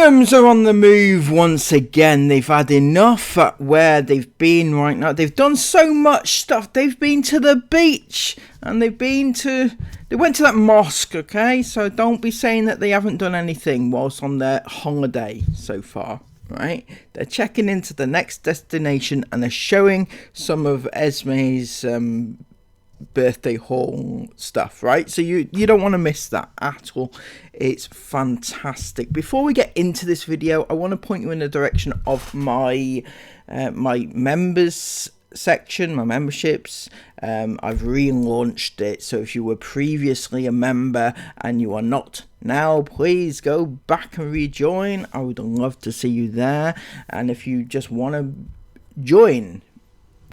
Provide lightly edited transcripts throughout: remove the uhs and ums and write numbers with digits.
Inghams are on the move once again. They've had enough at where they've been right now. They've done so much stuff. They've been to the beach and they went to that mosque, okay? So don't be saying that they haven't done anything whilst on their holiday so far, right? They're checking into the next destination and they're showing some of Esme's birthday haul stuff, right? So you don't want to miss that at all. It's fantastic. Before we get into this video, I want to point you in the direction of my my members section, my memberships. I've relaunched it, so if you were previously a member and you are not now, please go back and rejoin. I would love to see you there. And if you just want to join,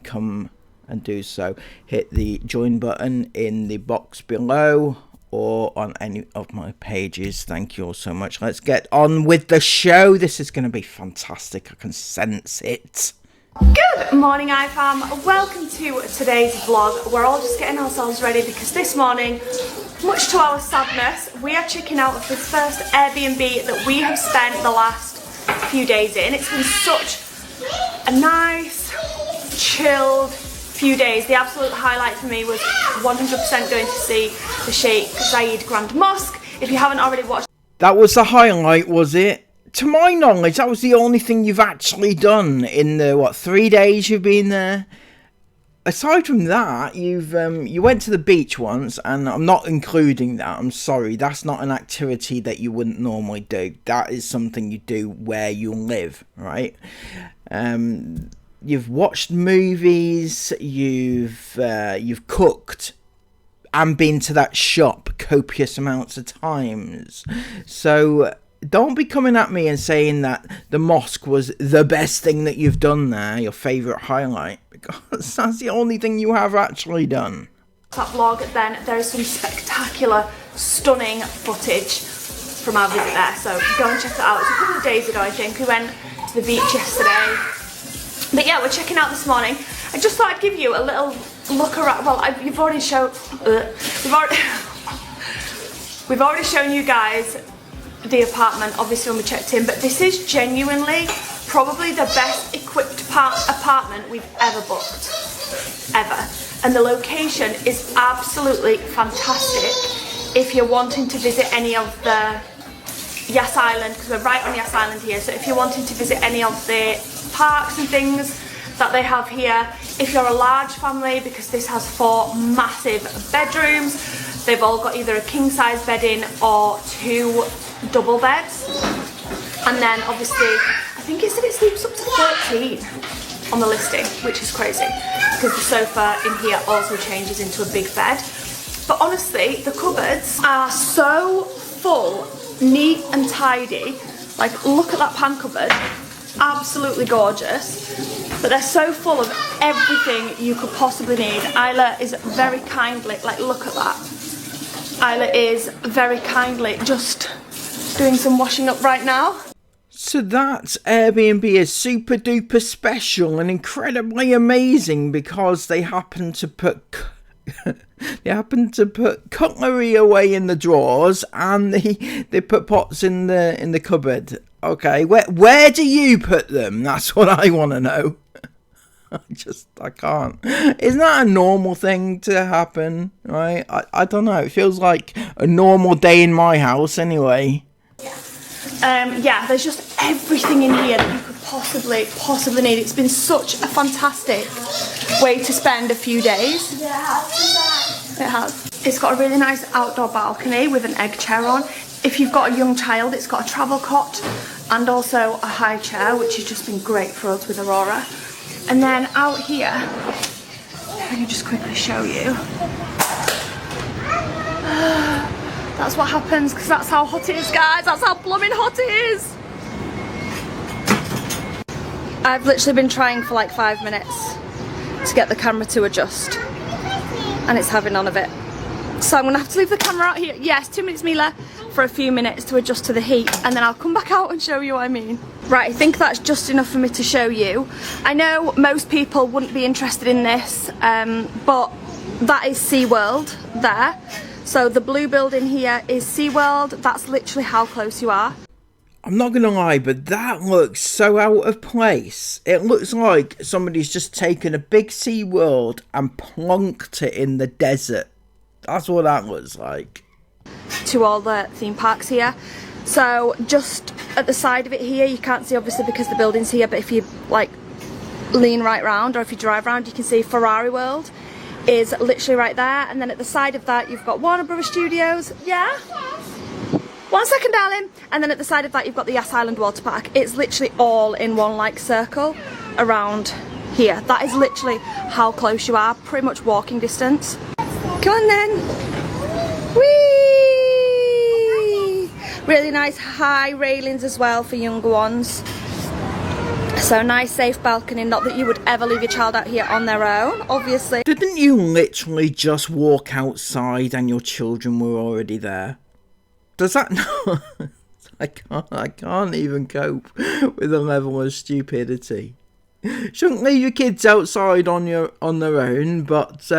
come and do so. Hit the join button in the box below or on any of my pages. Thank you all so much. Let's get on with the show. This is going to be fantastic. I can sense it. Good morning, iFam. Welcome to today's vlog. We're all just getting ourselves ready because this morning, much to our sadness, we are checking out of this first Airbnb that we have spent the last few days in. It's been such a nice, chilled few days. The absolute highlight for me was 100% going to see the Sheikh Zayed Grand Mosque. If you haven't already watched, that was the highlight, was it? To my knowledge, that was the only thing you've actually done in the 3 days you've been there. Aside from that, you went to the beach once, and I'm not including that. I'm sorry, that's not an activity that you wouldn't normally do. That is something you do where you live, right? You've watched movies, you've cooked and been to that shop copious amounts of times. So don't be coming at me and saying that the mosque was the best thing that you've done there, your favourite highlight, because that's the only thing you have actually done. That vlog, then there is some spectacular, stunning footage from our visit there. So go and check it out. It's a couple of days ago, I think. We went to the beach yesterday. But yeah, we're checking out this morning. I just thought I'd give you a little look around. Well, we've already shown you guys the apartment, obviously, when we checked in. But this is genuinely probably the best equipped apartment we've ever booked, ever. And the location is absolutely fantastic if you're wanting to visit any of the Yas Island, because we're right on Yas Island here. So if you're wanting to visit any of the parks and things that they have here, if you're a large family, because this has 4 massive bedrooms, they've all got either a king size bed in or 2 double beds. And then obviously I think it said it sleeps up to 13 on the listing, which is crazy because the sofa in here also changes into a big bed. But honestly, the cupboards are so full, neat and tidy. Like, look at that pan cupboard, absolutely gorgeous. But they're so full of everything you could possibly need. Isla is very kindly, like, look at that. Isla is very kindly just doing some washing up right now. So that Airbnb is super duper special and incredibly amazing because they happen to put cutlery away in the drawers and they put pots in the cupboard. Okay, where do you put them? That's what I want to know. I can't. Isn't that a normal thing to happen, right? I don't know. It feels like a normal day in my house anyway. Yeah, there's just everything in here that you could possibly need. It's been such a fantastic way to spend a few days. Yeah, it has. It's got a really nice outdoor balcony with an egg chair on. If you've got a young child, it's got a travel cot and also a high chair, which has just been great for us with Aurora. And then out here, let me just quickly show you. That's what happens, because that's how hot it is, guys. That's how blooming hot it is. I've literally been trying for like 5 minutes to get the camera to adjust, and it's having none of it. So I'm gonna have to leave the camera out here. Yes, 2 minutes, Mila, for a few minutes to adjust to the heat, and then I'll come back out and show you what I mean. Right, I think that's just enough for me to show you. I know most people wouldn't be interested in this, but that is SeaWorld there. So the blue building here is SeaWorld. That's literally how close you are. I'm not going to lie, but that looks so out of place. It looks like somebody's just taken a big Sea World and plonked it in the desert. That's what that looks like. To all the theme parks here. So just at the side of it here, you can't see obviously because the building's here, but if you like lean right round, or if you drive round, you can see Ferrari World is literally right there. And then at the side of that, you've got Warner Brothers Studios. Yeah? 1 second, darling. And then at the side of that, you've got the Yas Island Water Park. It's literally all in one like circle around here. That is literally how close you are, pretty much walking distance. Come on then. Whee! Really nice high railings as well for younger ones. So nice safe balcony, not that you would ever leave your child out here on their own, obviously. Didn't you literally just walk outside and your children were already there? Does that not... I can't even cope with the level of stupidity. Shouldn't leave your kids outside on their own, but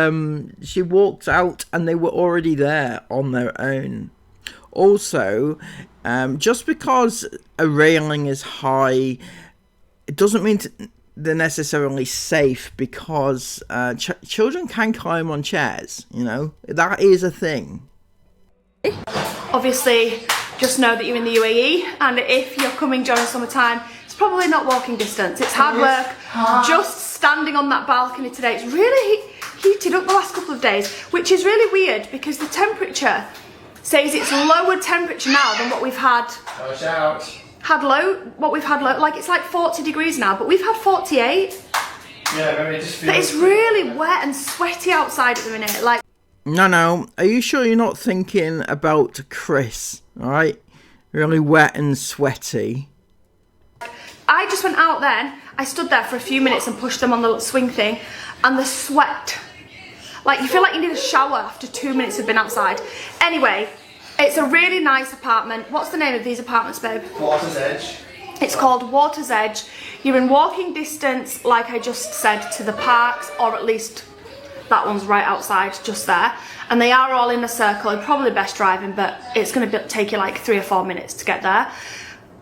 she walked out and they were already there on their own. Also, just because a railing is high, it doesn't mean they're necessarily safe, because children can climb on chairs, you know? That is a thing. Obviously, just know that you're in the UAE, and if you're coming during summertime, it's probably not walking distance. It's hard work. Just standing on that balcony today, it's really heated up the last couple of days, which is really weird because the temperature says it's lower temperature now than what we've had. Watch out. Like it's like 40 degrees now, but we've had 48. Yeah, maybe it just feels... But it's really wet and sweaty outside at the minute. Like. No, are you sure you're not thinking about Chris, alright? Really wet and sweaty. I just went out then, I stood there for a few minutes and pushed them on the little swing thing, and the sweat. Like, you feel like you need a shower after 2 minutes of being outside. Anyway, it's a really nice apartment. What's the name of these apartments, babe? Water's Edge. It's called Water's Edge. You're in walking distance, like I just said, to the parks, or at least that one's right outside, just there. And they are all in a circle. You're probably best driving, but it's going to take you like 3 or 4 minutes to get there.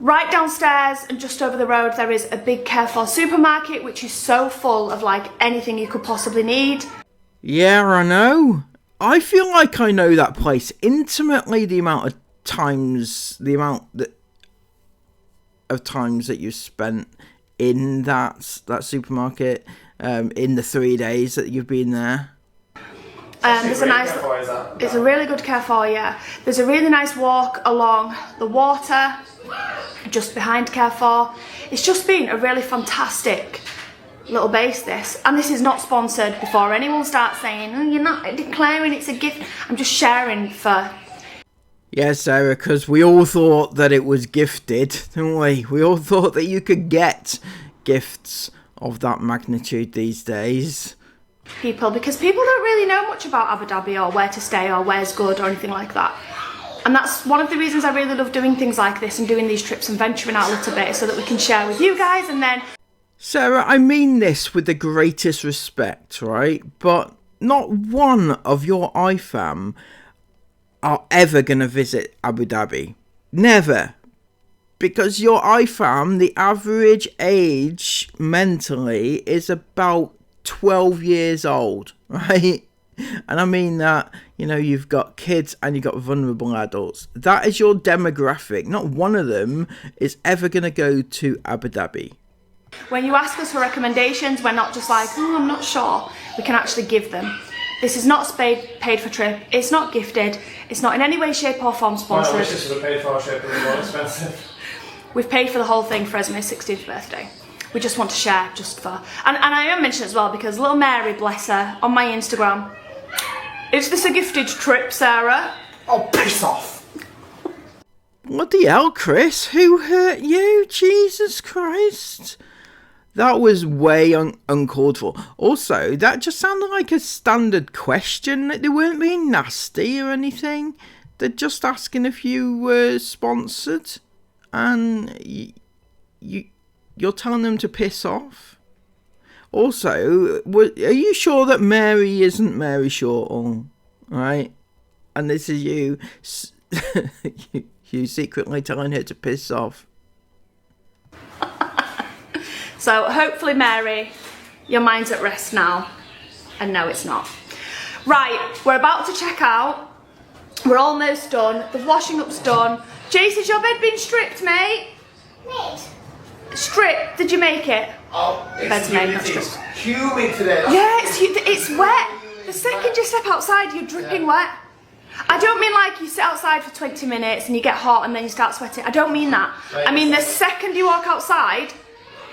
Right downstairs and just over the road, there is a big Carrefour supermarket, which is so full of like anything you could possibly need. Yeah, I know. I feel like I know that place intimately. The amount of times that you spent in that supermarket, in the 3 days that you've been there. There's a nice. It's a really good Carrefour, yeah. There's a really nice walk along the water, just behind Carrefour. It's just been a really fantastic little base, this. And this is not sponsored. Before anyone starts saying, oh, you're not declaring it's a gift. I'm just sharing for... Yes, Sarah, because we all thought that it was gifted, didn't we? We all thought that you could get gifts of that magnitude these days. Because people don't really know much about Abu Dhabi or where to stay or where's good or anything like that. And that's one of the reasons I really love doing things like this and doing these trips and venturing out a little bit, so that we can share with you guys. And then... Sarah, I mean this with the greatest respect, right? But not one of your IFAM are ever going to visit Abu Dhabi. Never. Because your IFAM, the average age mentally is about 12 years old, right? And I mean that, you know, you've got kids and you've got vulnerable adults. That is your demographic. Not one of them is ever going to go to Abu Dhabi. When you ask us for recommendations, we're not just like, oh, I'm not sure. We can actually give them. This is not paid for trip. It's not gifted. It's not in any way, shape or form sponsored. I wish this was a paid for trip, but it's more expensive. We've paid for the whole thing for Esme's 16th birthday. We just want to share just for... And I am mentioning as well because little Mary, bless her, on my Instagram, is this a gifted trip, Sarah? Oh, piss off. What the hell, Chris? Who hurt you? Jesus Christ. That was way uncalled for. Also, that just sounded like a standard question. They weren't being nasty or anything. They're just asking if you were sponsored. And you're telling them to piss off. Also, are you sure that Mary isn't Mary Shortall? Right? And this is you secretly telling her to piss off. So hopefully, Mary, your mind's at rest now. And no, it's not. Right, we're about to check out. We're almost done. The washing up's done. Jace, has your bed been stripped, mate? Made. Stripped? Did you make it? Oh, Bed's made, not stripped. It's humid today. Yeah, it's wet. The second you step outside, you're dripping wet. I don't mean like you sit outside for 20 minutes and you get hot and then you start sweating. I don't mean that. I mean the second you walk outside,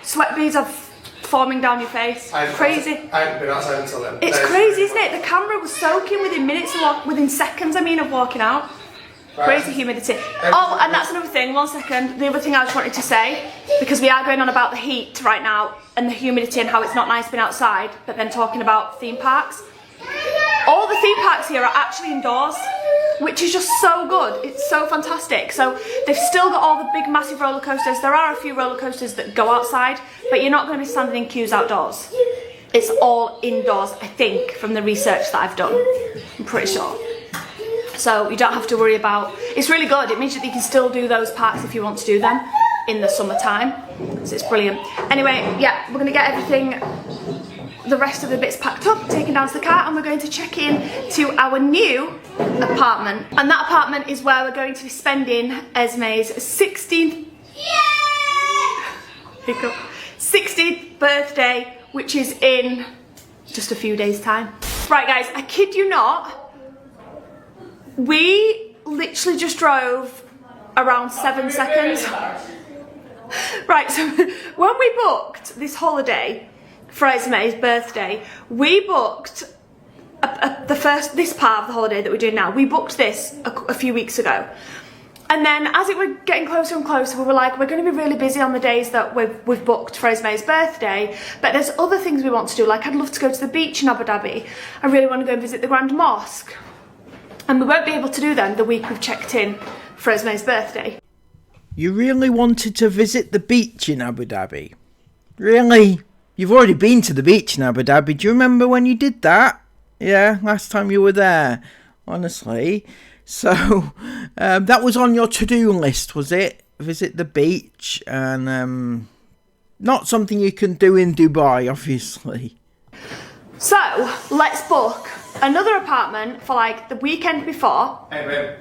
sweat beads are forming down your face. Crazy. I haven't been outside until then. It's crazy, isn't it? The camera was soaking within minutes, within seconds, I mean, of walking out. Crazy humidity. Oh, and that's another thing, 1 second. The other thing I just wanted to say, because we are going on about the heat right now and the humidity and how it's not nice being outside, but then talking about theme parks. All the theme parks here are actually indoors, which is just so good. It's so fantastic. So they've still got all the big massive roller coasters. There are a few roller coasters that go outside, but you're not going to be standing in queues outdoors. It's all indoors, I think, from the research that I've done. I'm pretty sure. So you don't have to worry about, it's really good. It means that you can still do those parks if you want to do them in the summertime. So it's brilliant. Anyway, yeah, we're going to get everything, the rest of the bits packed up, taken down to the car, and we're going to check in to our new apartment. And that apartment is where we're going to be spending Esme's 16th birthday, which is in just a few days' time. Right guys, I kid you not, we literally just drove around 7 seconds. Right, so when we booked this holiday for Esme's birthday, we booked this part of the holiday that we're doing now. We booked this a few weeks ago. And then as it were getting closer and closer, we were like, we're going to be really busy on the days that we've booked for Esme's birthday, but there's other things we want to do. Like, I'd love to go to the beach in Abu Dhabi. I really want to go and visit the Grand Mosque. And we won't be able to do them the week we've checked in for Esme's birthday. You really wanted to visit the beach in Abu Dhabi? Really? You've already been to the beach in Abu Dhabi. Do you remember when you did that? Yeah, last time you were there. Honestly. So, that was on your to-do list, was it? Visit the beach, and not something you can do in Dubai, obviously. So, let's book another apartment for like the weekend before. Hey babe,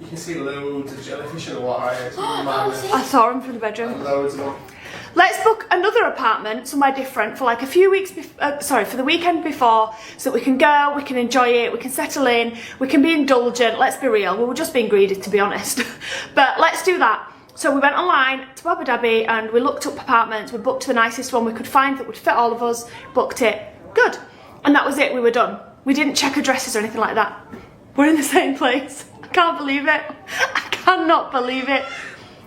you can see loads of jellyfish in the water. It's madness. I saw them from the bedroom. Loads of them. Let's book another apartment somewhere different for like a few weeks, for the weekend before, so that we can go, we can enjoy it, we can settle in, we can be indulgent. Let's be real, we were just being greedy, to be honest. But let's do that. So we went online to Abu Dhabi and we looked up apartments, we booked the nicest one we could find that would fit all of us, booked it, good. And that was it, we were done. We didn't check addresses or anything like that. We're in the same place. I can't believe it. I cannot believe it.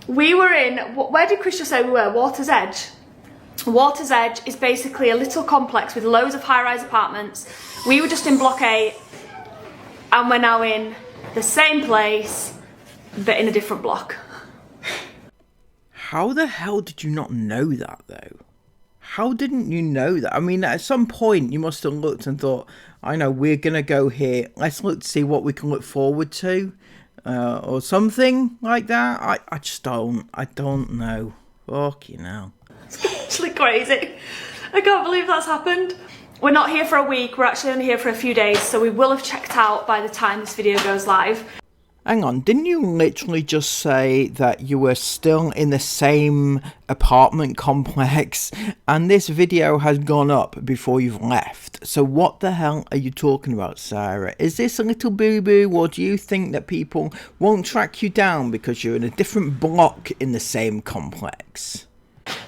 We were in, where did Chris just say we were? Water's Edge. Water's Edge is basically a little complex with loads of high-rise apartments. We were just in Block 8 and we're now in the same place but in a different block. How the hell did you not know that though? How didn't you know that? I mean, at some point you must have looked and thought, I know, we're going to go here. Let's look to see what we can look forward to. Or something like that. I don't know. Fucking hell. It's actually crazy. I can't believe that's happened. We're not here for a week, we're actually only here for a few days, so we will have checked out by the time this video goes live. Hang on, didn't you literally just say that you were still in the same apartment complex and this video has gone up before you've left? So what the hell are you talking about, Sarah? Is this a little boo-boo, or do you think that people won't track you down because you're in a different block in the same complex?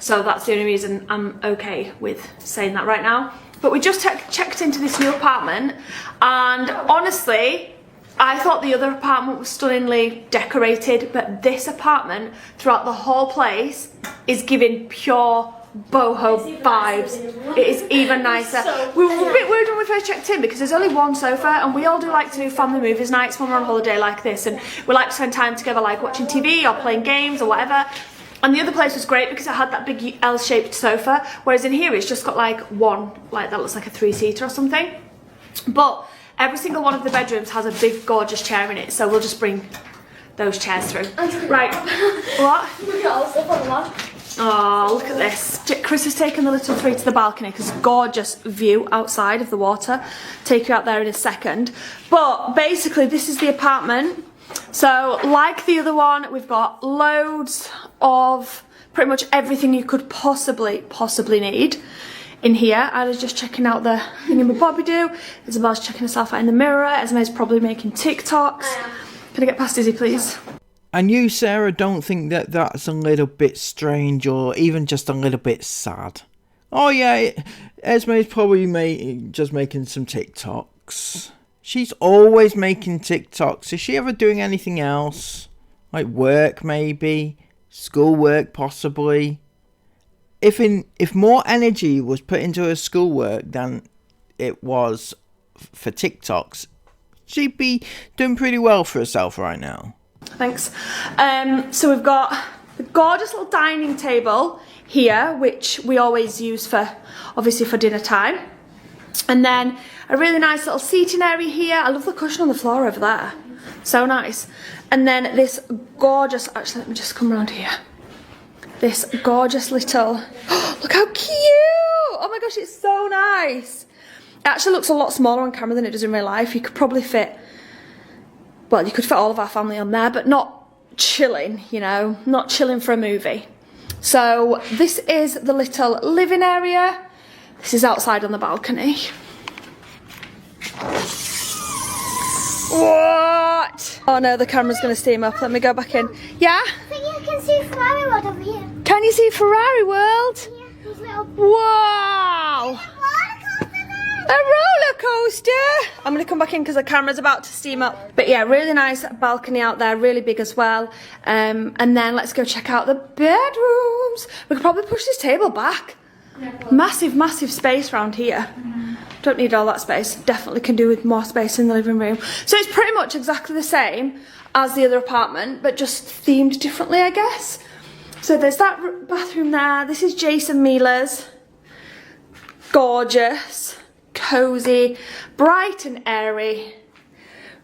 So that's the only reason I'm okay with saying that right now. But we just checked into this new apartment, and honestly, I thought the other apartment was stunningly decorated, but this apartment, throughout the whole place, is giving pure boho vibes. It is even nicer. We were a bit worried when we first checked in because there's only one sofa, and we all do like to do family movies nights when we're on holiday like this, and we like to spend time together like watching TV or playing games or whatever. And the other place was great because it had that big L-shaped sofa, whereas in here it's just got like one, like that looks like a 3-seater or something. But every single one of the bedrooms has a big gorgeous chair in it, so we'll just bring those chairs through. Right. What? Look at all the stuff on the wall. Oh, look at this. Chris has taken the little three to the balcony because gorgeous view outside of the water. Take you out there in a second. But basically, this is the apartment. So, like the other one, we've got loads of pretty much everything you could possibly need in here. I was just checking out the thingy-ma-bobby-doo. Isabel's checking herself out in the mirror. Esme's probably making TikToks. Can I get past Izzy, please? And you, Sarah, don't think that that's a little bit strange or even just a little bit sad? Oh yeah, Esme's probably just making some TikToks. She's always making TikToks. Is she ever doing anything else? Like work maybe? Schoolwork possibly? If more energy was put into her schoolwork than it was for TikToks, she'd be doing pretty well for herself right now. Thanks. So we've got the gorgeous little dining table here, which we always use for, obviously, for dinner time. And then a really nice little seating area here. I love the cushion on the floor over there. So nice. And then this gorgeous, actually, let me just come around here. This gorgeous little, look how cute! Oh my gosh, it's so nice. It actually looks a lot smaller on camera than it does in real life. You could probably fit, well, you could fit all of our family on there, but not chilling, you know, not chilling for a movie. So this is the little living area. This is outside on the balcony. What? Oh no, the camera's going to steam up. Let me go back in. Yeah? I think you can see Ferrari World over here. Can you see Ferrari World? Yeah, these little Wow! roller coasters. A roller coaster! I'm going to come back in because the camera's about to steam up. But yeah, really nice balcony out there, really big as well. And then let's go check out the bedrooms. We could probably push this table back. Massive space around here. Don't need all that space. Definitely can do with more space in the living room. So it's pretty much exactly the same as the other apartment, but just themed differently, I guess. So there's that bathroom there. This is Jason Mila's. Gorgeous, cozy, bright and airy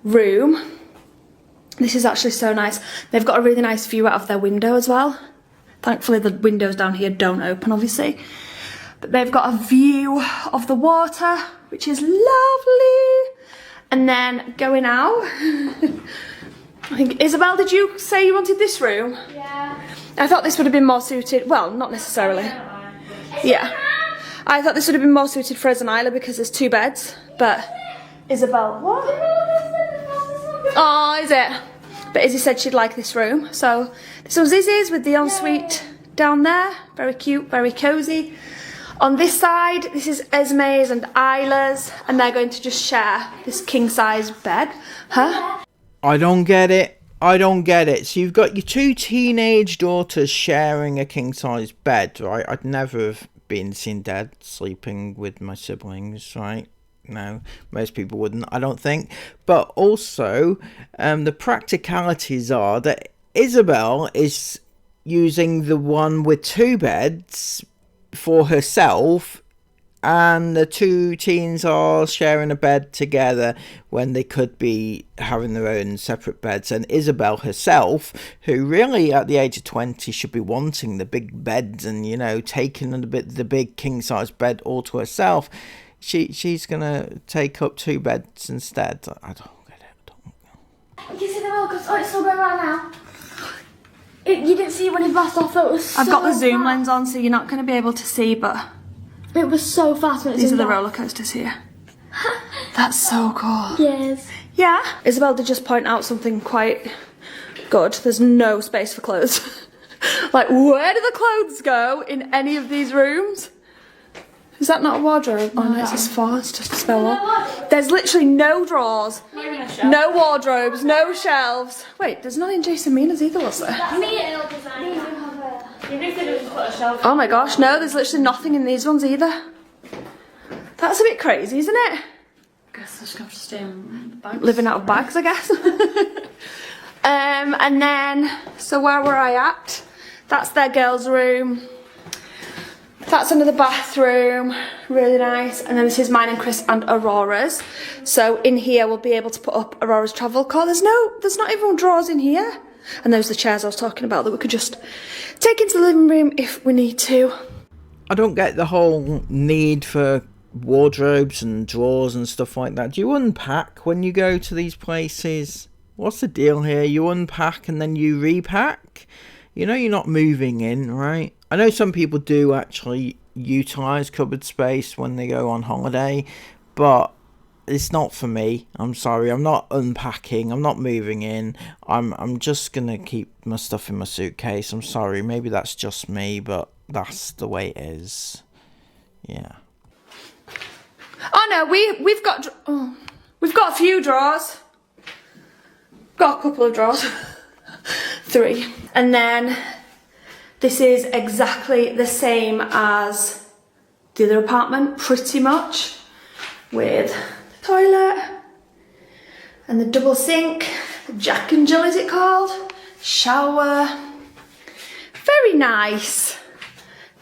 room. This is actually so nice. They've got a really nice view out of their window as well. Thankfully the windows down here don't open, obviously. But they've got a view of the water, which is lovely. And then going out, I think, Isabel, did you say you wanted this room? Yeah. I thought this would have been more suited, well, not necessarily. Yeah. I thought this would have been more suited for us and Isla because there's two beds, but Isabel, what? Oh, is it? But Izzy said she'd like this room. So this one's Izzy's with the ensuite down there. Very cute, very cozy. On this side, this is Esme's and Isla's, and they're going to just share this king-size bed. Huh? I don't get it. I don't get it. So you've got your two teenage daughters sharing a king-size bed, right? I'd never have been seen dead sleeping with my siblings, right? No, most people wouldn't, I don't think. But also, the practicalities are that Isabel is using the one with two beds for herself, and the two teens are sharing a bed together when they could be having their own separate beds. And Isabel herself, who really at the age of 20 should be wanting the big beds and, you know, taking the big king-size bed all to herself, she's gonna take up two beds instead. I don't get it. You can see the roller coaster. Oh, it's still going right now. You didn't see when it burst off. It was I've so got the zoom fast. lens on, so you're not going to be able to see, but It was so fast when it these are zoomed the out. roller coasters here. That's so cool. Yes. Yeah. Isabel did just point out something quite good. There's no space for clothes. Like, where do the clothes go in any of these rooms? Is that not a wardrobe? Oh no, it's as far. It's just a spell wall. There's literally no drawers, no wardrobes, no shelves. Wait, there's none in Jason Mina's either, was there? Oh my gosh, no, there's literally nothing in these ones either. That's a bit crazy, isn't it? Guess I just have to stay in bags. Living out of bags, I guess. And then, so where were I at? That's their girls' room. That's another bathroom, really nice. And then this is mine and Chris and Aurora's. So in here we'll be able to put up Aurora's travel card. There's not even drawers in here. And those are the chairs I was talking about that we could just take into the living room if we need to. I don't get the whole need for wardrobes and drawers and stuff like that. Do you unpack when you go to these places? What's the deal here? You unpack and then you repack? You know you're not moving in, right? I know some people do actually utilise cupboard space when they go on holiday, but it's not for me. I'm sorry, I'm not unpacking, I'm not moving in. I'm just gonna keep my stuff in my suitcase. I'm sorry, maybe that's just me, but that's the way it is. Yeah. Oh no, we've got a few drawers. Got a couple of drawers. 3. And then this is exactly the same as the other apartment, pretty much, with the toilet and the double sink, the Jack and Jill is it called, shower. Very nice,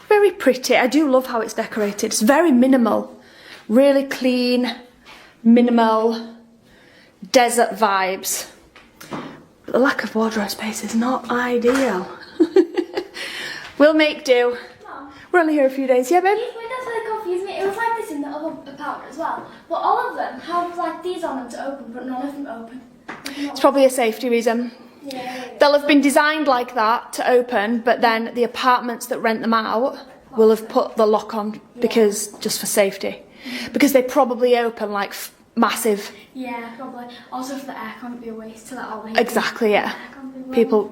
very pretty. I do love how it's decorated. It's very minimal, really clean, minimal, desert vibes. But the lack of wardrobe space is not ideal. We'll make do. Mom. We're only here a few days, yeah, babe? These windows really confuse me. It was like this in the other apartment as well. But all of them have like these on them to open, but none of them open. It's probably a safety reason. Yeah. They'll have been designed like that to open, but then the apartments that rent them out will have put the lock on because just for safety. Because they probably open like massive. Yeah, probably. Also for the aircon, it'd be a waste to let all the heat Exactly, yeah. People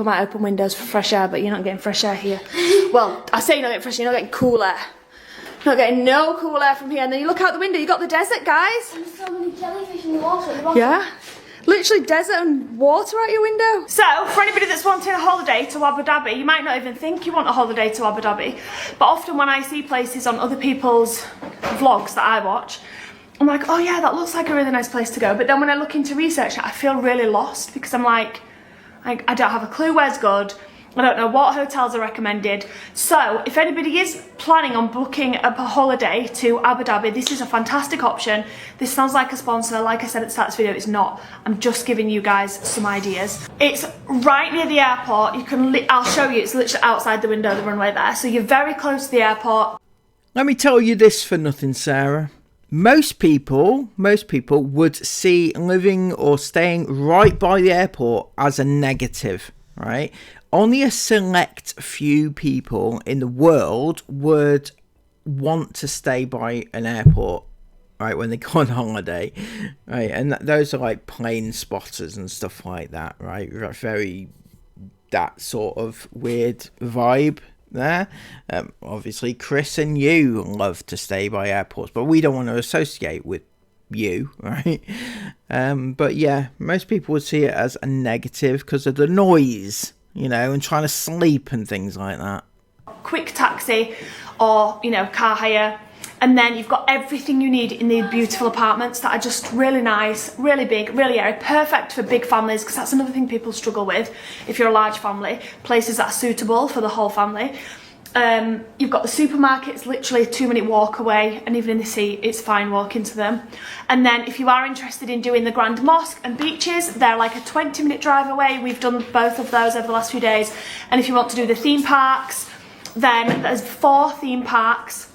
might open windows for fresh air, but you're not getting fresh air here. Well, I say you're not getting fresh air, you're not getting cool air. You're not getting no cool air from here. And then you look out the window, you got the desert, guys. There's so many jellyfish in the water at the bottom. Yeah. Literally desert and water out your window. So, for anybody that's wanting a holiday to Abu Dhabi, you might not even think you want a holiday to Abu Dhabi, but often when I see places on other people's vlogs that I watch, I'm like, oh yeah, that looks like a really nice place to go. But then when I look into research, I feel really lost because I'm like, I don't have a clue where's good. I don't know what hotels are recommended. So if anybody is planning on booking a holiday to Abu Dhabi, this is a fantastic option. This sounds like a sponsor. Like I said at the start of this video, it's not. I'm just giving you guys some ideas. It's right near the airport. I'll show you, it's literally outside the window of the runway there. So you're very close to the airport. Let me tell you this for nothing, Sarah. Most people would see living or staying right by the airport as a negative, right? Only a select few people in the world would want to stay by an airport, right, when they go on holiday, right? And those are like plane spotters and stuff like that, right? Very that sort of weird vibe there. Obviously Chris and you love to stay by airports, but we don't want to associate with you, right? But yeah, most people would see it as a negative because of the noise, you know, and trying to sleep and things like that. Quick taxi or, you know, car hire, and then you've got everything you need in these beautiful apartments that are just really nice, really big, really airy, perfect for big families, because that's another thing people struggle with if you're a large family, places that are suitable for the whole family. You've got the supermarkets literally a 2-minute walk away, and even in the sea it's fine walking to them. And then if you are interested in doing the Grand Mosque and beaches, they're like a 20-minute drive away. We've done both of those over the last few days. And if you want to do the theme parks, then there's 4 theme parks,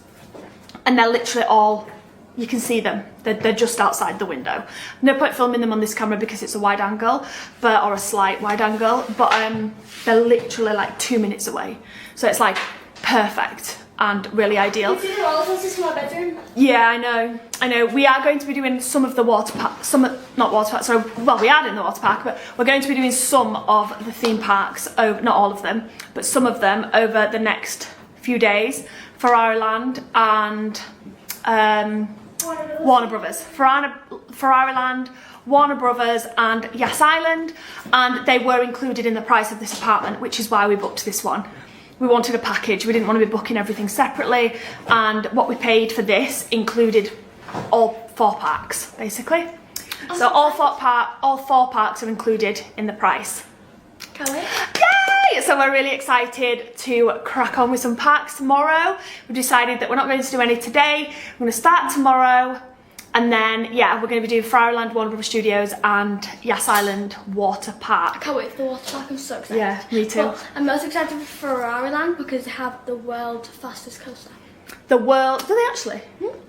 and they're literally all, you can see them, they're just outside the window. No point filming them on this camera because it's a wide angle, or a slight wide angle, but they're literally like 2 minutes away. So it's like perfect and really ideal. You see all this is my bedroom. Yeah, I know. We are going to be doing some of the water park, not water park, sorry, well, we are in the water park, but we're going to be doing some of the theme parks, not all of them, but some of them over the next few days. Ferrariland and Warner Brothers. Ferrariland, Warner Brothers and Yas Island, and they were included in the price of this apartment, which is why we booked this one. We wanted a package, we didn't want to be booking everything separately, and what we paid for this included all 4 parks, basically. So all four parks are included in the price. Can we? Yay! So we're really excited to crack on with some parks tomorrow. We've decided that we're not going to do any today. We're going to start tomorrow, And then, yeah, we're going to be doing Fryland, Warner Brothers Studios and Yas Island Water Park. I can't wait for the water park, I'm so excited. Yeah, me too. But I'm most excited for Ferrariland because they have the world's fastest coaster. The world, do they actually?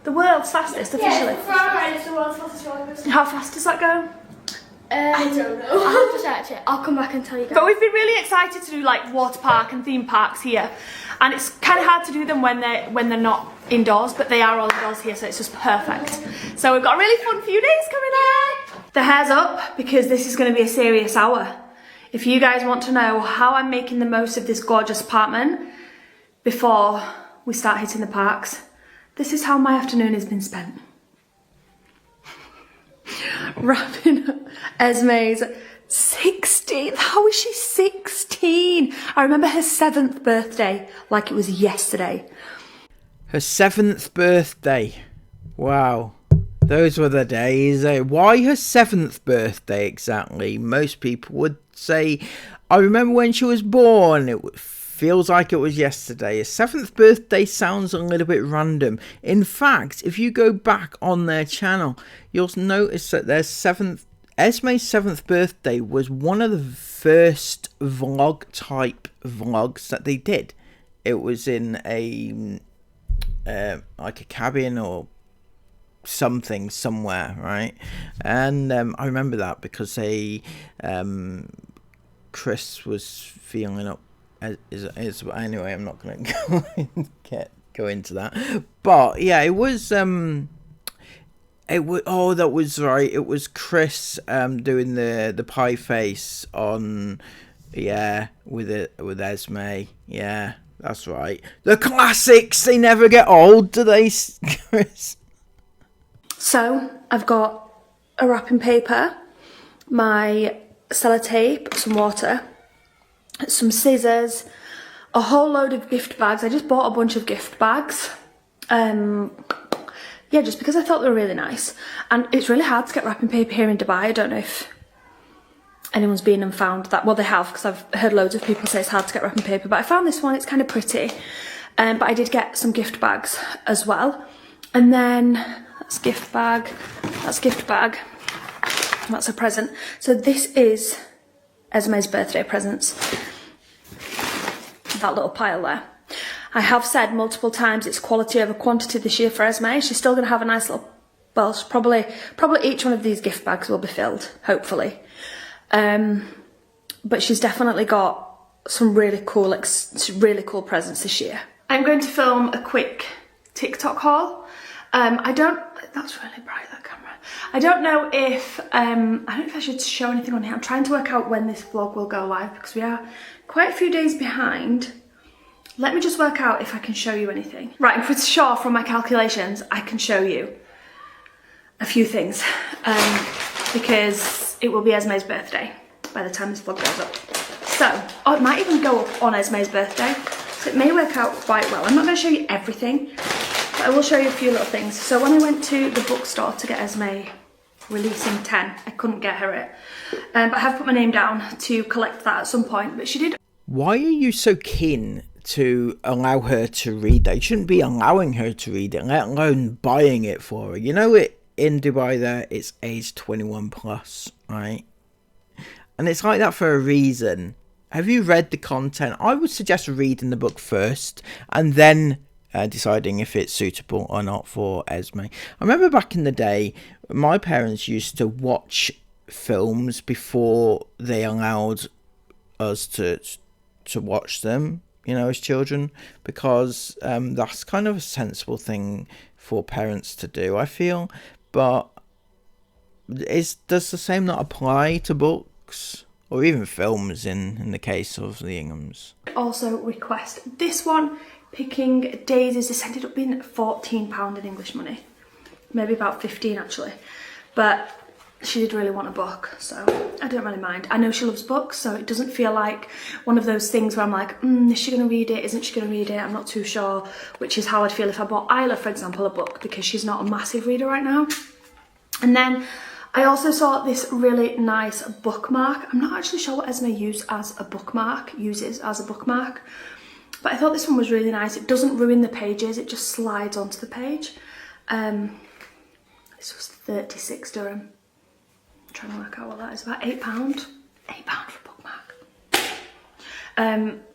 The world's fastest, officially. Yeah, Ferrariland is the world's fastest roller coaster. How fast does that go? I don't know. I'll have to search it. I'll come back and tell you guys. But we've been really excited to do like water park and theme parks here, and it's kind of hard to do them when they're not indoors, but they are all indoors here, so it's just perfect. So we've got a really fun few days coming up. The hair's up because this is going to be a serious hour. If you guys want to know how I'm making the most of this gorgeous apartment before we start hitting the parks, this is how my afternoon has been spent. Wrapping up Esme's 16th. How is she 16? I remember her 7th birthday like it was yesterday. Her 7th birthday. Wow. Those were the days. Why her 7th birthday exactly? Most people would say, I remember when she was born. It feels like it was yesterday. A 7th birthday sounds a little bit random. In fact, if you go back on their channel, you'll notice that their Esme's 7th birthday was one of the first vlog type vlogs that they did. It was in a like a cabin or something somewhere, right? And I remember that because Chris was feeling up. Anyway, I'm not going to go into that. But yeah, it was that was right. It was Chris doing the pie face on with Esme. Yeah, that's right. The classics, they never get old, do they, Chris? So I've got a wrapping paper, my sellotape, some water, some scissors, a whole load of gift bags. I just bought a bunch of gift bags. Yeah, just because I thought they were really nice. And it's really hard to get wrapping paper here in Dubai. I don't know if anyone's been and found that. Well, they have, because I've heard loads of people say it's hard to get wrapping paper. But I found this one, it's kind of pretty. But I did get some gift bags as well. And then that's gift bag, that's gift bag, and that's a present. So this is Esme's birthday presents. That little pile there. I have said multiple times it's quality over quantity this year for Esme. She's still going to have a nice little, well, probably each one of these gift bags will be filled, hopefully. But she's definitely got some really cool presents this year. I'm going to film a quick TikTok haul. That's really bright, that camera. I don't know if I should show anything on here. I'm trying to work out when this vlog will go live because we are quite a few days behind. Let me just work out if I can show you anything. Right, I'm pretty sure from my calculations I can show you a few things because it will be Esme's birthday by the time this vlog goes up. So, it might even go up on Esme's birthday, so it may work out quite well. I'm not going to show you everything, but I will show you a few little things. So when I went to the bookstore to get Esme Releasing 10, I couldn't get her it. But I have put my name down to collect that at some point, but she did. Why are you so keen to allow her to read that? You shouldn't be allowing her to read it, let alone buying it for her. You know, it in Dubai there, it's age 21 plus, right? And it's like that for a reason. Have you read the content? I would suggest reading the book first and then deciding if it's suitable or not for Esme. I remember back in the day, my parents used to watch films before they allowed us to watch them, you know, as children, because that's kind of a sensible thing for parents to do, I feel. But does the same not apply to books or even films in the case of the Inghams? Also request this one, Picking Daisies. This ended up being £14 in English money, maybe about 15 actually, but she did really want a book, so I don't really mind. I know she loves books, so it doesn't feel like one of those things where I'm like, is she going to read it? Isn't she going to read it? I'm not too sure, which is how I'd feel if I bought Isla, for example, a book, because she's not a massive reader right now. And then I also saw this really nice bookmark. I'm not actually sure what Esme uses as a bookmark, but I thought this one was really nice. It doesn't ruin the pages, it just slides onto the page. This was 36 dirham. I'm trying to work out what that is, about £8. £8 for a bookmark.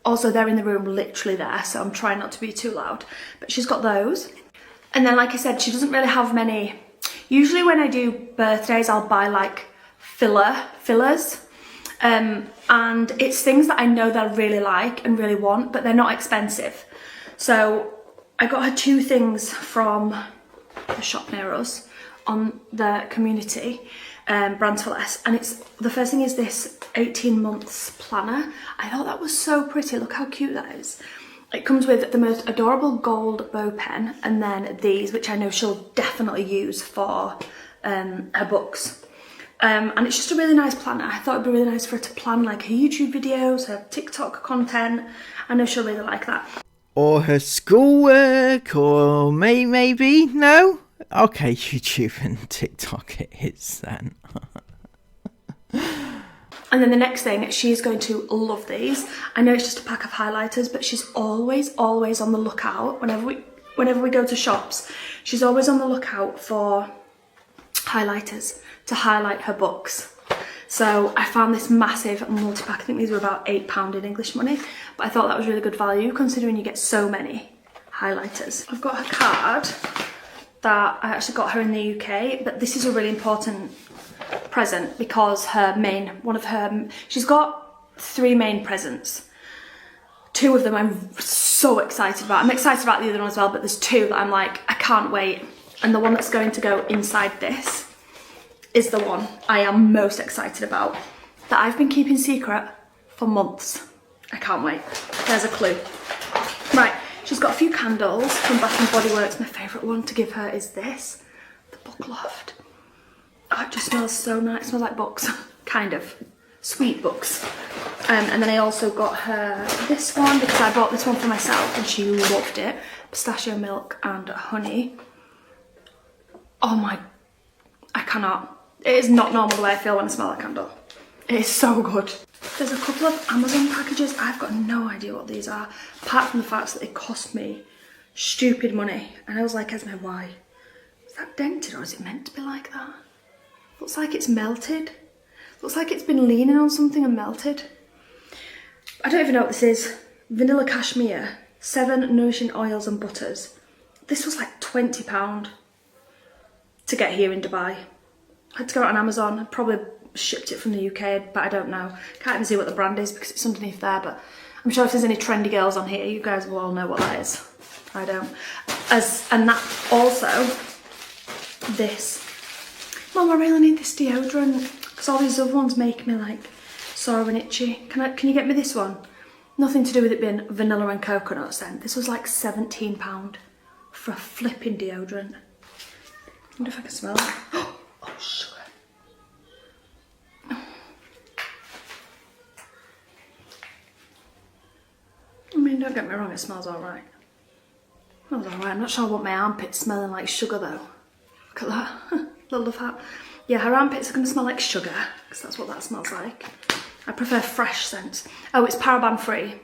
Also, they're in the room literally there, so I'm trying not to be too loud. But she's got those. And then, like I said, she doesn't really have many. Usually when I do birthdays, I'll buy like fillers. And it's things that I know they'll really like and really want, but they're not expensive. So I got her 2 things from a shop near us on the community, Brands for Less, and the first thing is this 18 months planner. I thought that was so pretty. Look how cute that is. It comes with the most adorable gold bow pen, and then these, which I know she'll definitely use for her books. And it's just a really nice planner. I thought it'd be really nice for her to plan like her YouTube videos, her TikTok content. I know she'll really like that. Or her schoolwork, or maybe, no? Okay, YouTube and TikTok it is then. And then the next thing, she's going to love these. I know it's just a pack of highlighters, but she's always on the lookout. Whenever we go to shops, she's always on the lookout for highlighters to highlight her books. So I found this massive multi-pack. I think these were about £8 in English money, but I thought that was really good value considering you get so many highlighters. I've got her card that I actually got her in the UK, but this is a really important present because she's got 3 main presents. 2 of them I'm so excited about. I'm excited about the other one as well, but there's 2 that I'm like, I can't wait. And the one that's going to go inside this is the one I am most excited about, that I've been keeping secret for months. I can't wait. There's a clue. Right, she's got a few candles from Bath & Body Works. My favourite one to give her is this, the Book Loft. Oh, it just smells so nice. It smells like books, kind of. Sweet books. And then I also got her this one because I bought this one for myself and she loved it. Pistachio milk and honey. Oh my, I cannot. It is not normal the way I feel when I smell that candle. It is so good. There's a couple of Amazon packages. I've got no idea what these are, apart from the fact that they cost me stupid money. And I was like, Esme, why? Is that dented or is it meant to be like that? Looks like it's melted. Looks like it's been leaning on something and melted. I don't even know what this is. Vanilla cashmere, 7 nourishing oils and butters. This was like £20 to get here in Dubai. I had to go out on Amazon. I probably shipped it from the UK, but I don't know. Can't even see what the brand is because it's underneath there, but I'm sure if there's any trendy girls on here, you guys will all know what that is. I don't. And that also, this. Mum, I really need this deodorant because all these other ones make me like sore and itchy. Can you get me this one? Nothing to do with it being vanilla and coconut scent. This was like £17 for a flipping deodorant. I wonder if I can smell it. Oh, sugar. I mean, don't get me wrong, it smells alright. It smells alright. I'm not sure I want my armpits smelling like sugar though. Look at that. Love that. Yeah, her armpits are going to smell like sugar because that's what that smells like. I prefer fresh scents. Oh, it's paraben free.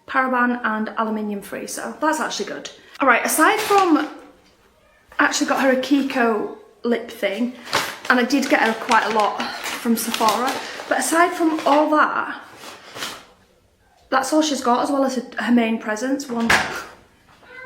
Paraben and aluminium free, so that's actually good. Alright, aside from, I actually got her a Kiko lip thing, and I did get her quite a lot from Sephora, but aside from all that, that's all she's got, as well as her main presents. One.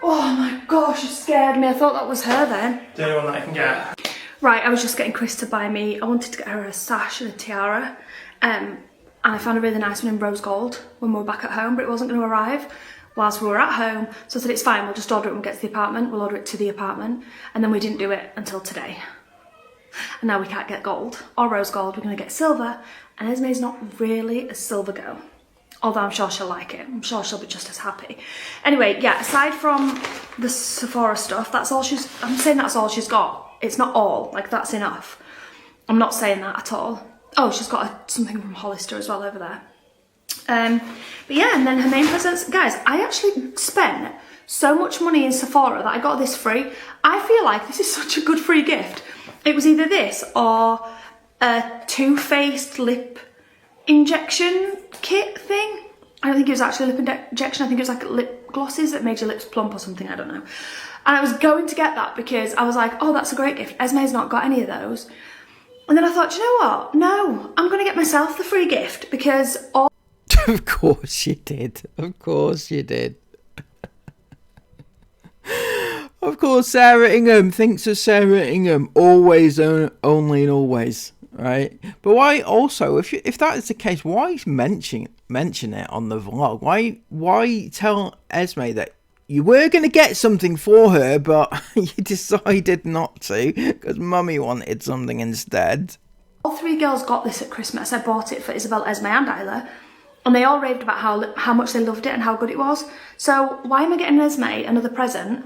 Oh my gosh, you scared me. I thought that was her then. The only one that I can get. Right, I was just getting Chris to buy me, I wanted to get her a sash and a tiara, and I found a really nice one in rose gold when we were back at home, but it wasn't going to arrive whilst we were at home, so I said it's fine, we'll just order it when we get to the apartment, we'll order it to the apartment, and then we didn't do it until today. And now we can't get gold or rose gold, we're going to get silver, and Esme's not really a silver girl, although I'm sure she'll like it, I'm sure she'll be just as happy. Anyway, yeah, aside from the Sephora stuff, I'm saying that's all she's got. It's not all, like that's enough. I'm not saying that at all. Oh, she's got something from Hollister as well over there. But yeah, and then her main presents. Guys, I actually spent so much money in Sephora that I got this free. I feel like this is such a good free gift. It was either this or a Too Faced lip injection kit thing. I don't think it was actually lip injection. I think it was like lip glosses that made your lips plump or something. I don't know. And I was going to get that because I was like, oh, that's a great gift. Esme's not got any of those. And then I thought, you know what? No, I'm going to get myself the free gift because all... Of course you did. Of course you did. Of course, Sarah Ingham thinks of Sarah Ingham. Always, only and always. Right? But why also, if that is the case, why mention it on the vlog? Why tell Esme that you were going to get something for her, but you decided not to because Mummy wanted something instead? All three girls got this at Christmas. I bought it for Isabel, Esme and Isla. And they all raved about how much they loved it and how good it was. So why am I getting Esme another present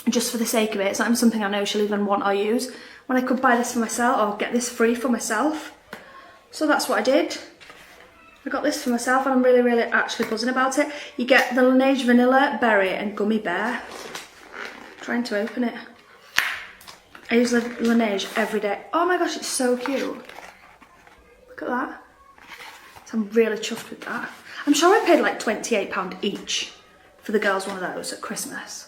just for the sake of it? It's not even something I know she'll even want or use, when I could buy this for myself or get this free for myself. So that's what I did. I got this for myself and I'm really, really actually buzzing about it. You get the Laneige Vanilla, Berry and Gummy Bear. I'm trying to open it. I use Laneige every day. Oh my gosh, it's so cute. Look at that. So I'm really chuffed with that. I'm sure I paid like £28 each for the girls one of those at Christmas.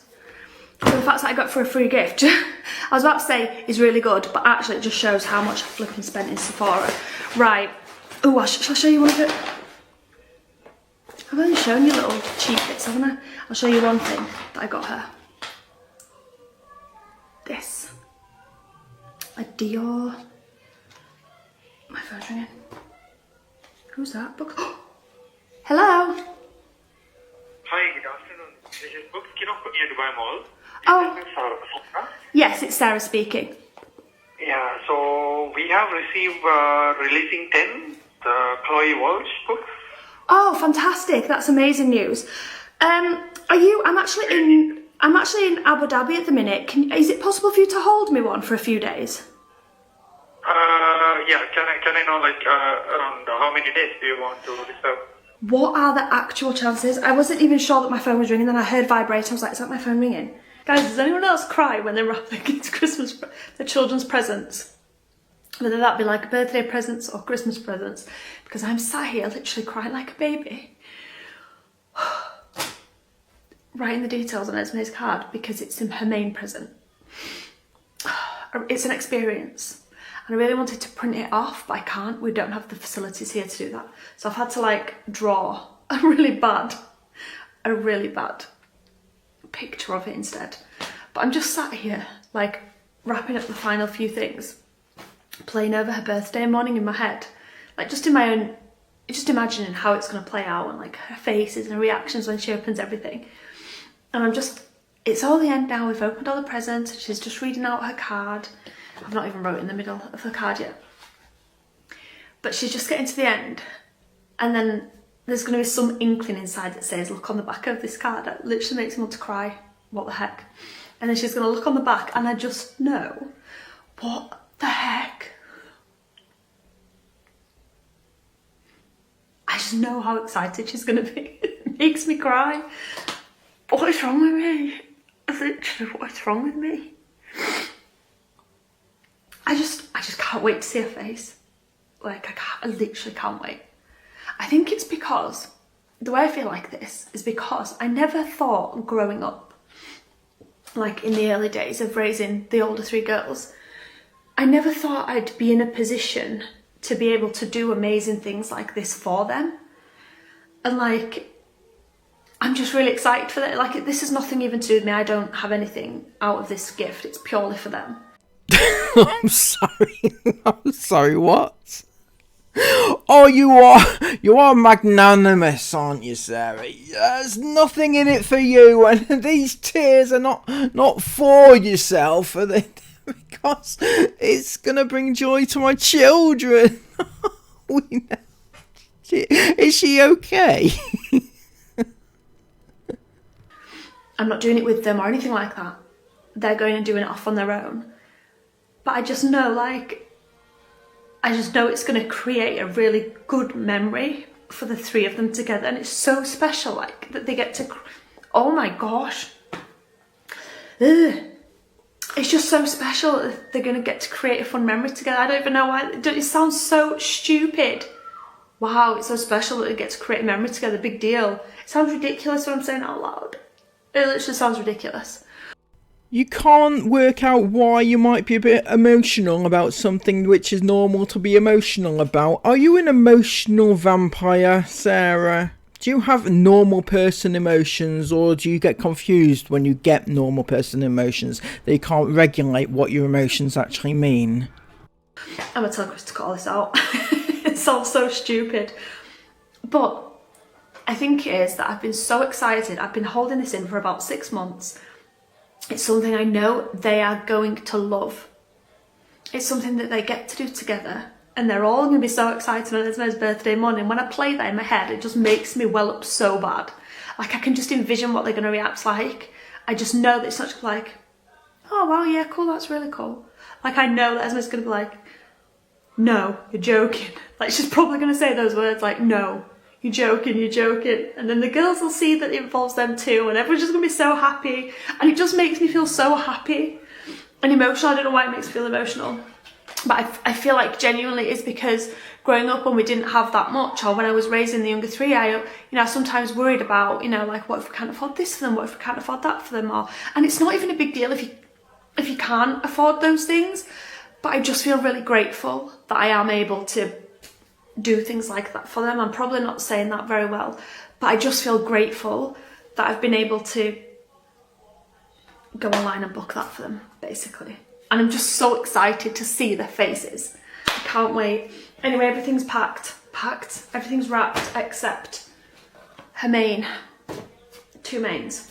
So the fact that I got for a free gift, I was about to say is really good, but actually it just shows how much I flipping spent in Sephora. Right. Oh, shall I show you one of it? I've only shown you little cheap bits, haven't I? I'll show you one thing that I got her. This. A Dior. My phone's ringing. Who's that? Book. Hello. Hi, good afternoon. This is Books Kino near Dubai Mall. Oh. This is Sarah. Yes, it's Sarah speaking. Yeah, so we have received releasing 10 the Chloe Walsh books. Oh, fantastic! That's amazing news. I'm actually in Abu Dhabi at the minute. Is it possible for you to hold me one for a few days? Yeah. Can I know like around how many days do you want to reserve? What are the actual chances? I wasn't even sure that my phone was ringing. Then I heard vibrate. I was like, is that my phone ringing? Guys, does anyone else cry when they wrap their kids' their children's presents? Whether that be like birthday presents or Christmas presents. Because I'm sat here literally crying like a baby. Writing the details on Esme's card because it's her main present. It's an experience. And I really wanted to print it off, but I can't. We don't have the facilities here to do that. So I've had to like draw a really bad picture of it instead. But I'm just sat here like wrapping up the final few things, playing over her birthday morning in my head, like just imagining how it's going to play out and like her faces and her reactions when she opens everything. And it's all the end now. We've opened all the presents. She's just reading out her card. I've not even wrote in the middle of the card yet. But she's just getting to the end. And then there's going to be some inkling inside that says, look on the back of this card. That literally makes me want to cry. What the heck? And then she's going to look on the back and I just know, what the heck? I just know how excited she's going to be. It makes me cry. What is wrong with me? Literally, what is wrong with me? I just can't wait to see her face. Like, I literally can't wait. I think it's because, the way I feel like this is because I never thought growing up, like in the early days of raising the older three girls, I never thought I'd be in a position to be able to do amazing things like this for them. And like, I'm just really excited for that. Like, this has nothing even to do with me. I don't have anything out of this gift. It's purely for them. I'm sorry, what? Oh, you are magnanimous, aren't you, Sarah? There's nothing in it for you, and these tears are not for yourself, are they? Because it's gonna bring joy to my children. Is she okay? I'm not doing it with them or anything like that. They're going and doing it off on their own. But I just know, it's going to create a really good memory for the three of them together. And it's so special, like, that they get to... Oh my gosh. Ugh. It's just so special that they're going to get to create a fun memory together. I don't even know why. It sounds so stupid. wow, it's so special that we get to create a memory together, big deal. It sounds ridiculous when I'm saying it out loud. It literally sounds ridiculous. You can't work out why you might be a bit emotional about something which is normal to be emotional about. Are you an emotional vampire, Sarah? Do you have normal person emotions, or do you get confused when you get normal person emotions that you can't regulate what your emotions actually mean? I'm gonna tell Chris to cut all this out. It sounds so stupid. But I think it is that I've been so excited. I've been holding this in for about 6 months. It's something I know they are going to love. It's something that they get to do together. And they're all going to be so excited on Esme's birthday morning. When I play that in my head, it just makes me well up so bad. Like, I can just envision what they're going to react like. I just know that it's not just like, oh wow, yeah, cool, that's really cool. Like, I know that Esme's going to be like, no, you're joking. Like, she's probably going to say those words like, no, you're joking, you're joking. And then the girls will see that it involves them too, and everyone's just going to be so happy. And it just makes me feel so happy and emotional. I don't know why it makes me feel emotional. But I feel like genuinely it's because growing up when we didn't have that much, or when I was raising the younger three, I sometimes worried about, like, what if we can't afford this for them? What if we can't afford that for them? And it's not even a big deal if you can't afford those things. But I just feel really grateful that I am able to do things like that for them. I'm probably not saying that very well, but I just feel grateful that I've been able to go online and book that for them, basically. And I'm just so excited to see their faces. I can't wait. Anyway, everything's packed. Everything's wrapped except her main. 2 mains.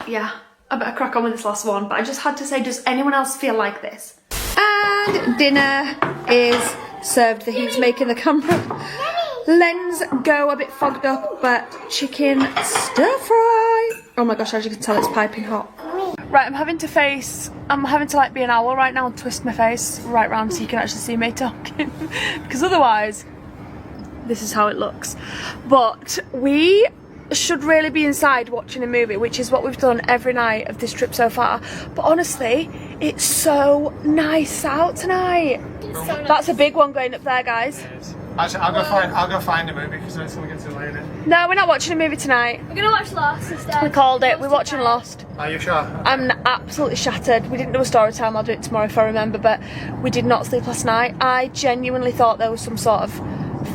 Yeah, I better crack on with this last one. But I just had to say, does anyone else feel like this? And dinner is served. The heat's making the camera lens go a bit fogged up, but chicken stir fry. Oh my gosh, as you can tell, it's piping hot. Right, I'm having to like be an owl right now and twist my face right round so you can actually see me talking. Because otherwise, this is how it looks. But we should really be inside watching a movie, which is what we've done every night of this trip so far. But honestly, it's so nice out tonight. It's so nice. That's a big one going up there, guys. Actually, I'll go find a movie because it's going to get too late. No, we're not watching a movie tonight. We're gonna watch Lost instead. We called it. We're watching Lost. Are you sure? I'm absolutely shattered. We didn't do a story time. I'll do it tomorrow if I remember. But we did not sleep last night. I genuinely thought there was some sort of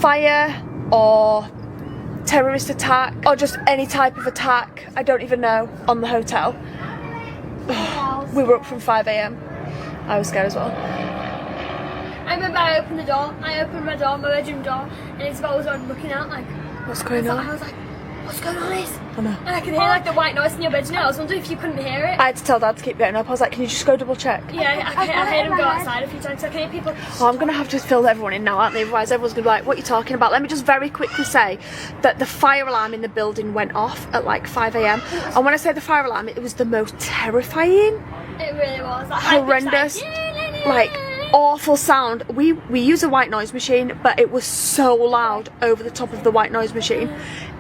fire or terrorist attack or just any type of attack, I don't even know, on the hotel. We were up from 5 AM. I was scared as well. I remember I opened my bedroom door, and Isabel was on looking out like, What's going on? I was like, what's going on, Liz? Oh no. And I could hear like the white noise in your bedroom. I was wondering if you couldn't hear it. I had to tell Dad to keep getting up. I was like, can you just go double check? Yeah, I heard him go outside a few times. I can hear people. Oh, I'm going to have to fill everyone in now, aren't they? Otherwise everyone's going to be like, what are you talking about? Let me just very quickly say that the fire alarm in the building went off at like 5 AM. And when I say the fire alarm, it was the most terrifying. It really was. Like, horrendous. Like, awful sound. We use a white noise machine, but it was so loud over the top of the white noise machine.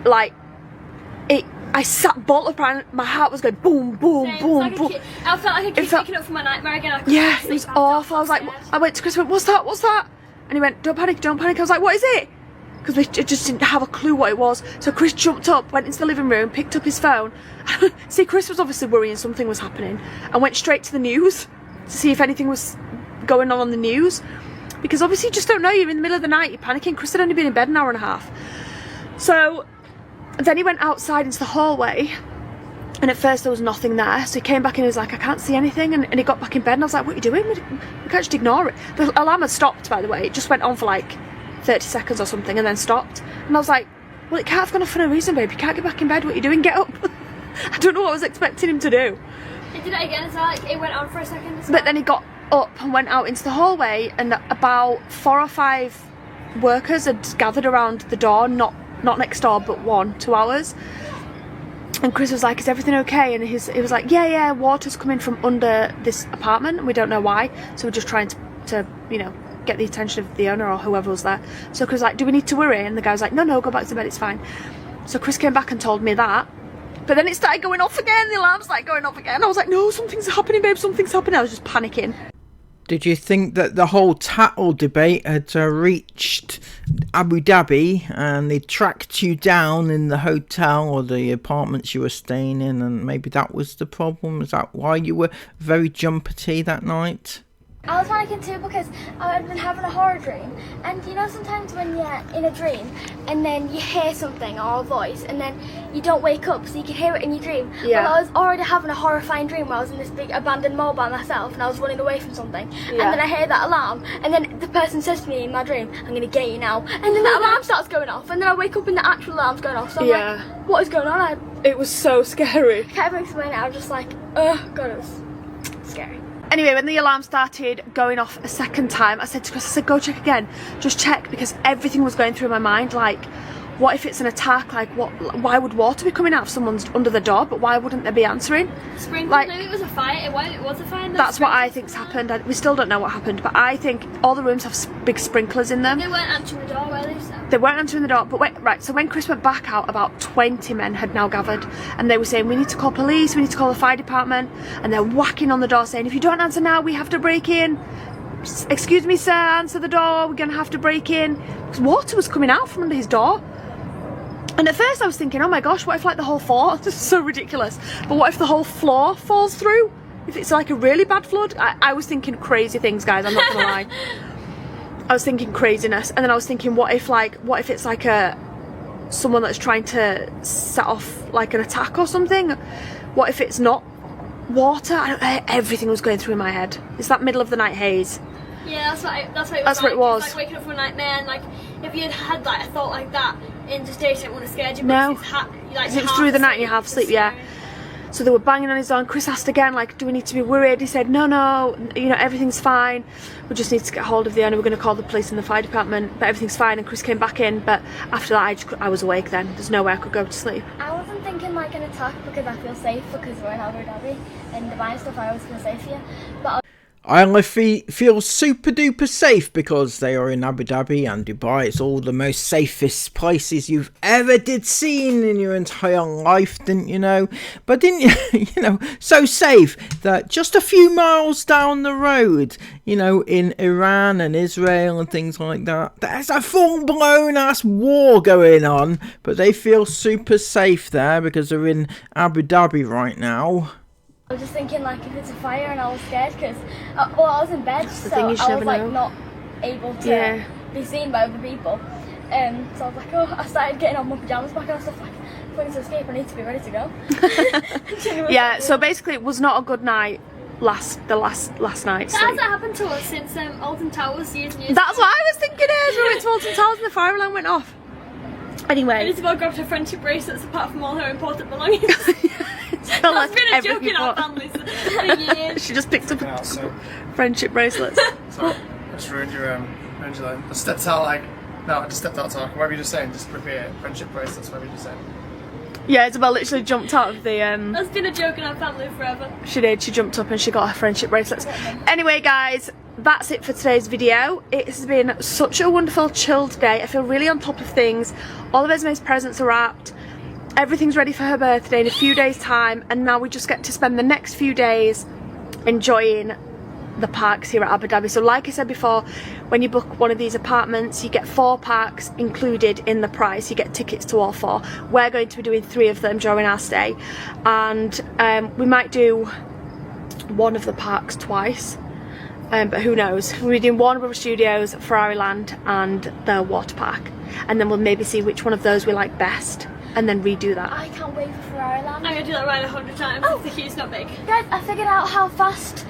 Like, I sat bolt upright, my heart was going boom, boom, boom, like boom. I felt like a kid waking up from my nightmare again. Yeah, it was awful. I was like, I went to Chris and went, what's that? And he went, don't panic. I was like, what is it? Because we just didn't have a clue what it was. So Chris jumped up, went into the living room, picked up his phone. See, Chris was obviously worrying something was happening, and went straight to the news to see if anything was going on the news. Because obviously you just don't know, you're in the middle of the night, you're panicking. Chris had only been in bed an hour and a half. So then he went outside into the hallway, and at first there was nothing there. So he came back and he was like, I can't see anything. And he got back in bed, and I was like, what are you doing? We can't just ignore it. The alarm had stopped, by the way. It just went on for like 30 seconds or something and then stopped. And I was like, well, it can't have gone off for no reason, babe. You can't get back in bed. What are you doing? Get up. I don't know what I was expecting him to do. It did it again as well. Like, it went on for a second as well. But then he got up and went out into the hallway, and about 4 or 5 workers had gathered around the door, not next door, but 2 hours. And Chris was like, is everything okay? And he was like, yeah, water's coming from under this apartment, and we don't know why. So we're just trying to get the attention of the owner or whoever was there. So Chris was like, do we need to worry? And the guy was like, no, go back to bed, it's fine. So Chris came back and told me that. But then it started going off again, the alarm started going off again. I was like, no, something's happening, babe, something's happening. I was just panicking. Did you think that the whole tattle debate had reached Abu Dhabi and they tracked you down in the hotel or the apartments you were staying in, and maybe that was the problem? Is that why you were very jumpety that night? I was panicking too because I had been having a horror dream, and you know sometimes when you're in a dream and then you hear something or a voice and then you don't wake up so you can hear it in your dream. Yeah. Well, I was already having a horrifying dream where I was in this big abandoned mall by myself and I was running away from something, and then I hear that alarm and then the person says to me in my dream, I'm going to get you now, and then that alarm starts going off and then I wake up and the actual alarm's going off, so I'm like, what is going on? It was so scary. I can't even explain it. I was just like, oh god, it was scary. Anyway, when the alarm started going off a second time, I said to Chris, I said, go check again. Just check, because everything was going through my mind. Like, what if it's an attack? Like, why would water be coming out if someone's under the door? But why wouldn't they be answering? Sprinkles, like, maybe it was a fire. Why it was a fire? That's what I think's happened. We still don't know what happened, but I think all the rooms have big sprinklers in them. They weren't answering the door, were they? So? They weren't answering the door, but wait, right, so when Chris went back out, about 20 men had now gathered, and they were saying, we need to call police, we need to call the fire department, and they're whacking on the door saying, if you don't answer now, we have to break in. Excuse me, sir, answer the door, we're going to have to break in. Because water was coming out from under his door. And at first I was thinking, oh my gosh, what if like the whole floor, this is so ridiculous, but what if the whole floor falls through? If it's like a really bad flood? I was thinking crazy things, guys, I'm not gonna lie. I was thinking craziness, and then I was thinking, what if it's like someone that's trying to set off like an attack or something? What if it's not water? Everything was going through my head. It's that middle of the night haze. Yeah, that's what it was. It's like waking up from a nightmare, and like if you had like a thought like that in the day, it wouldn't have scared you. No, Like, it's through the night and you have sleep. Yeah. So they were banging on his door, and Chris asked again, like, do we need to be worried? He said, no, you know, everything's fine. We just need to get hold of the owner. We're going to call the police and the fire department, but everything's fine. And Chris came back in, but after that, I was awake then. There's no way I could go to sleep. I wasn't thinking like an attack because I feel safe because we're in Abu Dhabi and the buying stuff. I always feel safe here, but I only feel super duper safe because they are in Abu Dhabi and Dubai. It's all the most safest places you've ever did seen in your entire life, didn't you know? But didn't you, you know, so safe that just a few miles down the road, you know, in Iran and Israel and things like that, there's a full-blown ass war going on, but they feel super safe there because they're in Abu Dhabi right now. I was just thinking like if it's a fire, and I was scared because I was in bed, so I was like not able to be seen by other people. So I was like, I started getting on my pyjamas back and I was like, if we're going to escape, I need to be ready to go. Yeah, so basically it was not a good night last night. That hasn't happened to us since Alton Towers years and years That's what I was thinking is we went to Alton Towers and the fire alarm went off. Anyway. Isabel grabbed her friendship bracelets apart from all her important belongings. That's been a joke in our families for years. She just picked up friendship bracelets. Sorry, I just ruined your line. I stepped out I just stepped out talking. What were you just saying? Just repeat it. Friendship bracelets, what were you just saying? Yeah, Isabel literally jumped out of the That's been a joke in our family forever. She did, she jumped up and she got her friendship bracelets. Anyway guys, that's it for today's video. It has been such a wonderful chilled day. I feel really on top of things. All of Esme's presents are wrapped. Everything's ready for her birthday in a few days time, and now we just get to spend the next few days enjoying the parks here at Abu Dhabi. So like I said before, when you book one of these apartments, you get 4 parks included in the price. You get tickets to all 4. We're going to be doing 3 of them during our stay, and we might do one of the parks twice, but who knows. We'll be doing Warner Brothers Studios, Ferrari Land and the water park, and then we'll maybe see which one of those we like best and then redo that. I can't wait for Ferrari Land. I'm going to do that ride 100 times if the queue's not big. Guys, I figured out how fast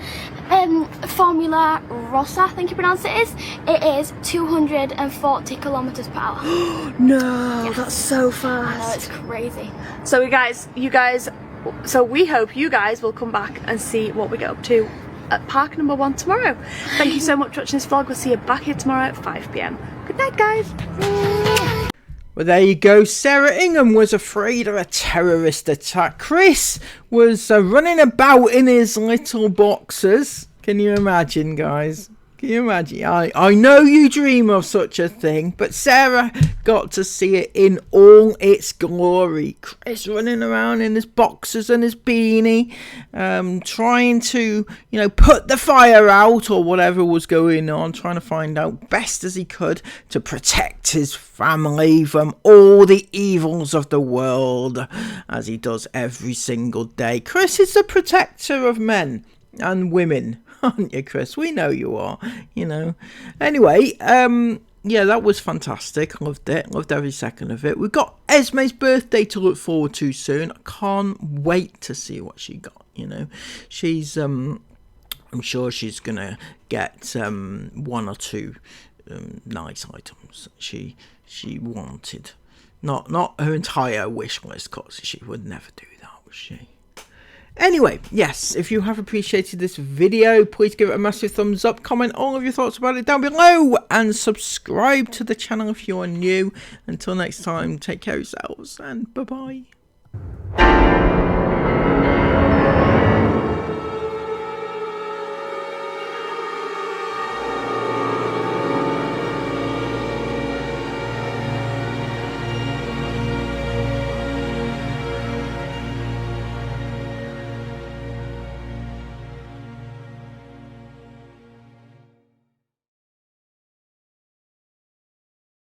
Formula Rossa, I think you pronounce it is. It is 240 kilometers per hour. No, yes. That's so fast. I know, it's crazy. So we hope you guys will come back and see what we get up to at park number 1 tomorrow. Thank you so much for watching this vlog. We'll see you back here tomorrow at 5 PM. Good night, guys. Well, there you go. Sarah Ingham was afraid of a terrorist attack. Chris was running about in his little boxers. Can you imagine, guys? Can you imagine? I know you dream of such a thing, but Sarah got to see it in all its glory. Chris running around in his boxers and his beanie, trying to, put the fire out or whatever was going on, trying to find out best as he could to protect his family from all the evils of the world, as he does every single day. Chris is the protector of men and women. Aren't you, Chris? We know you are, Anyway, yeah, that was fantastic. Loved it. Loved every second of it. We've got Esme's birthday to look forward to soon. I can't wait to see what she got, She's, I'm sure she's going to get one or two nice items she wanted. Not her entire wish list, because she would never do that, would she? Anyway, yes, if you have appreciated this video, please give it a massive thumbs up, comment all of your thoughts about it down below, and subscribe to the channel if you are new. Until next time, take care of yourselves, and bye-bye.